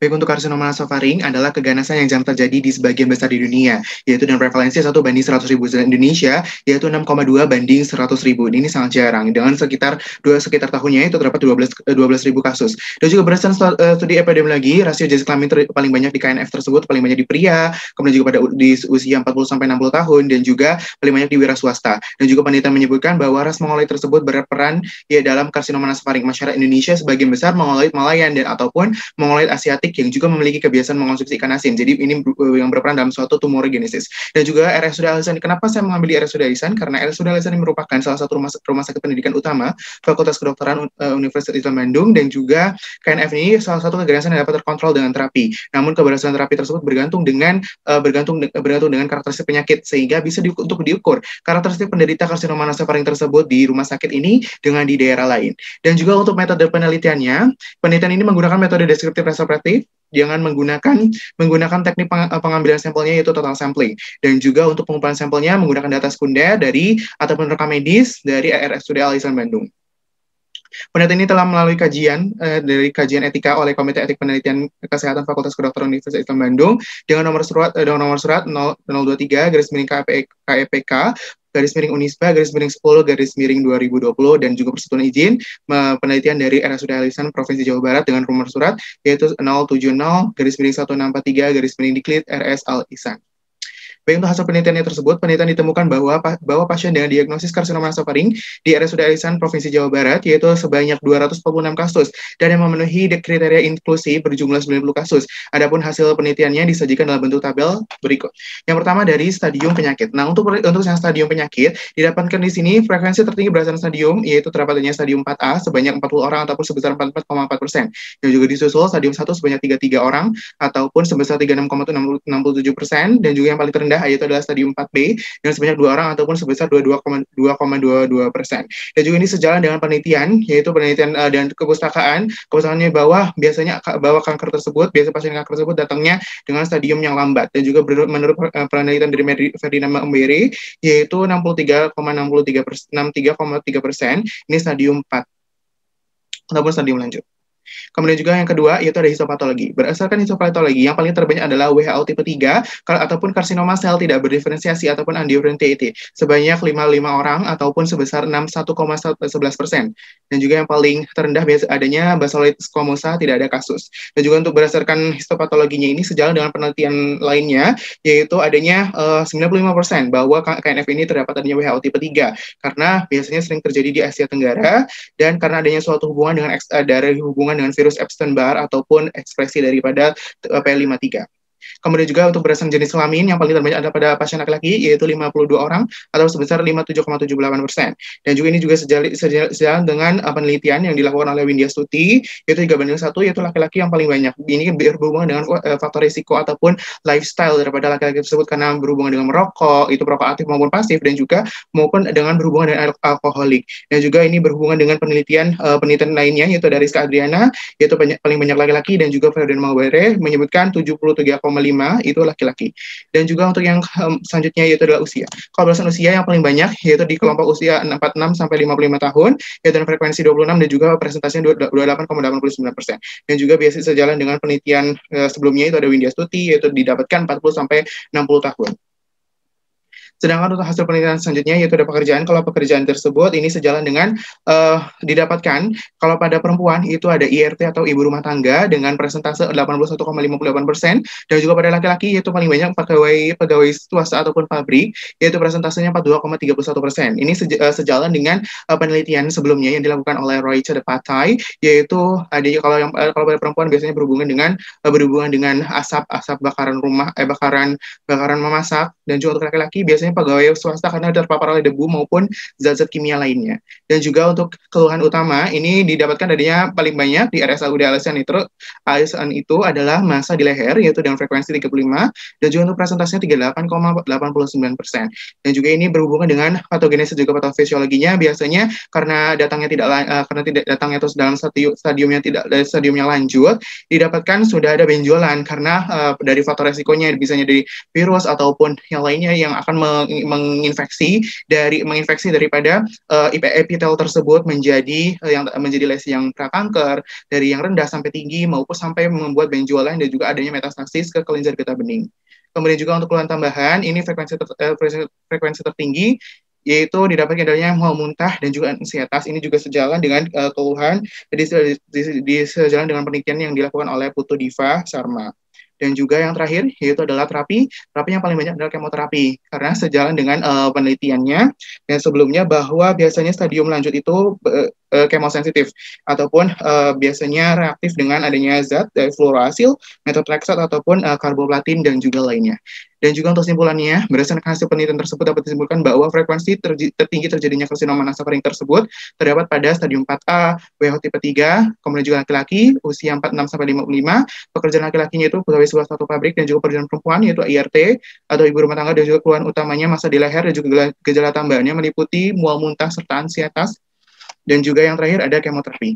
Baik, untuk karsinoma nasofaring adalah keganasan yang jarang terjadi di sebagian besar di dunia, yaitu dengan prevalensi 1 banding 100.000 di Indonesia, yaitu 6,2 banding 100.000. Ini sangat jarang, dengan sekitar tahunnya itu terdapat 12.000 kasus. Dan juga berdasarkan studi epidemiologi, rasio jenis kelamin paling banyak di KNF tersebut paling banyak di pria, kemudian juga di usia 40-60 tahun, dan juga paling banyak di wira swasta. Dan juga penelitian menyebutkan bahwa ras Mongoloid tersebut berperan ya dalam karsinoma nasofaring. Masyarakat Indonesia sebagian besar Mongoloid Malayan dan ataupun Mongoloid Asiatik yang juga memiliki kebiasaan mengonsumsi ikan asin. Jadi ini yang berperan dalam suatu tumorigenesis. Dan juga RSUD Al-Ihsan. Kenapa saya mengambil RSUD Al-Ihsan? Karena RSUD Al-Ihsan merupakan salah satu rumah sakit pendidikan utama Fakultas Kedokteran Universitas Islam Bandung, dan juga KNF ini salah satu keganasan yang dapat terkontrol dengan terapi. Namun keberhasilan terapi tersebut bergantung dengan karakteristik penyakit, sehingga bisa untuk diukur karakteristik penderita karsinoma nasofaring tersebut di rumah sakit ini dengan di daerah lain. Dan juga untuk metode penelitiannya, penelitian ini menggunakan metode deskriptif reseptif, jangan menggunakan teknik pengambilan sampelnya, yaitu total sampling. Dan juga untuk pengumpulan sampelnya menggunakan data sekunder ataupun rekam medis dari RSUD Al-Ihsan Bandung. Penelitian ini telah melalui kajian dari kajian etika oleh Komite Etik Penelitian Kesehatan Fakultas Kedokteran Universitas Islam Bandung dengan nomor surat 023/KEPK /Unisba/10/2020, dan juga persetujuan izin penelitian dari RSUD Al-Ihsan Provinsi Jawa Barat dengan nomor surat yaitu 070/1613/Diklit RS Al-Ihsan. Baik, untuk hasil penelitiannya tersebut, penelitian ditemukan bahwa pasien dengan diagnosis karsinoma nasofaring di RSUD Al-Ihsan Provinsi Jawa Barat yaitu sebanyak 246 kasus dan yang memenuhi kriteria inklusi berjumlah 90 kasus. Adapun hasil penelitiannya disajikan dalam bentuk tabel berikut. Yang pertama dari stadium penyakit. Nah, untuk yang stadium penyakit didapatkan di sini frekuensi tertinggi berdasarkan stadium, yaitu terdapat stadium 4A sebanyak 40 orang ataupun sebesar 44,4%. Yang juga disusul stadium 1 sebanyak 33 orang ataupun sebesar 36,67%, dan juga yang paling terendah yaitu adalah stadium 4B yang sebanyak 2 orang ataupun sebesar 22,22%. Dan juga ini sejalan dengan penelitian, yaitu penelitian dan kepustakaannya bahwa kanker tersebut, pasien kanker tersebut datangnya dengan stadium yang lambat. Dan juga menurut penelitian dari Ferdinand Mbere yaitu 63,3%, ini stadium 4 ataupun stadium lanjut. Kemudian juga yang kedua yaitu ada histopatologi. Berdasarkan histopatologi yang paling terbanyak adalah WHO tipe 3 ataupun karsinoma sel tidak berdiferensiasi ataupun undifferentiated sebanyak 55 orang ataupun sebesar 61,11%. Dan juga yang paling terendah adanya basaloid squamosa, tidak ada kasus. Dan juga untuk berdasarkan histopatologinya ini sejalan dengan penelitian lainnya yaitu adanya 95% bahwa KNF ini terdapat adanya WHO tipe 3 karena biasanya sering terjadi di Asia Tenggara, dan karena adanya suatu hubungan dengan virus Epstein-Barr ataupun ekspresi daripada P53. Kemudian juga untuk berdasarkan jenis kelamin yang paling terbanyak ada pada pasien laki-laki yaitu 52 orang atau sebesar 57,78%. Dan juga ini juga sejalan dengan penelitian yang dilakukan oleh Windia Stuti yaitu 3:1 yaitu laki-laki yang paling banyak. Ini berhubungan dengan faktor risiko ataupun lifestyle daripada laki-laki tersebut karena berhubungan dengan merokok, itu perokok aktif maupun pasif, dan juga maupun dengan berhubungan dengan alkoholik. Dan juga ini berhubungan dengan penelitian lainnya yaitu dari Rizka Adriana yaitu paling banyak laki-laki, dan juga Ferdinand Mbere menyebutkan 73,5 itu laki-laki. Dan juga untuk yang selanjutnya yaitu adalah usia. Kalau berdasarkan usia yang paling banyak yaitu di kelompok usia 46 sampai 55 tahun yaitu dengan frekuensi 26 dan juga presentasinya 28,89%. Dan juga biasanya sejalan dengan penelitian sebelumnya itu ada Windia Stuti yaitu didapatkan 40 sampai 60 tahun. Sedangkan untuk hasil penelitian selanjutnya yaitu ada pekerjaan. Kalau pekerjaan tersebut ini sejalan dengan didapatkan kalau pada perempuan itu ada IRT atau ibu rumah tangga dengan presentase 81,58%, dan juga pada laki-laki yaitu paling banyak pegawai swasta ataupun pabrik yaitu presentasenya 42,31%. Ini sejalan dengan penelitian sebelumnya yang dilakukan oleh Roy Chedepatai yaitu ada kalau pada perempuan biasanya berhubungan dengan asap bakaran rumah, bakaran memasak, dan juga untuk laki-laki biasanya pegawai swasta karena terpapar oleh debu maupun zat-zat kimia lainnya. Dan juga untuk keluhan utama ini didapatkan adanya paling banyak di RSUD Al-Ihsan itu adalah massa di leher yaitu dengan frekuensi 35, dan juga untuk presentasinya 38,89%. Dan juga ini berhubungan dengan patogenesis juga patofisiologinya biasanya karena datangnya terus dalam stadiumnya lanjut didapatkan sudah ada benjolan karena dari faktor resikonya biasanya dari virus ataupun yang lainnya yang akan menginfeksi daripada epitel tersebut menjadi menjadi lesi yang prakanker, dari yang rendah sampai tinggi maupun sampai membuat benjolan dan juga adanya metastasis ke kelenjar getah bening. Kemudian juga untuk keluhan tambahan, ini frekuensi tertinggi yaitu didapatkan adanya mual muntah dan juga ansietas. Ini juga sejalan dengan keluhan sejalan dengan penelitian yang dilakukan oleh Putu Diva Sharma. Dan juga yang terakhir yaitu adalah terapi yang paling banyak adalah kemoterapi, karena sejalan dengan penelitiannya dan sebelumnya bahwa biasanya stadium lanjut itu kemosensitif ataupun biasanya reaktif dengan adanya zat dari fluoroasil, methotrexate ataupun karboplatin dan juga lainnya. Dan juga untuk kesimpulannya, berdasarkan hasil penelitian tersebut dapat disimpulkan bahwa frekuensi tertinggi terjadinya karsinoma nasofaring tersebut terdapat pada stadium 4A, WHO tipe 3, kemudian juga laki-laki usia 46-55, pekerjaan laki-lakinya itu pegawai sebuah suatu pabrik, dan juga pekerjaan perempuan yaitu IRT atau ibu rumah tangga, dan juga keluhan utamanya masa di leher dan juga gejala tambahannya meliputi mual muntah serta ansietas, dan juga yang terakhir ada kemoterapi.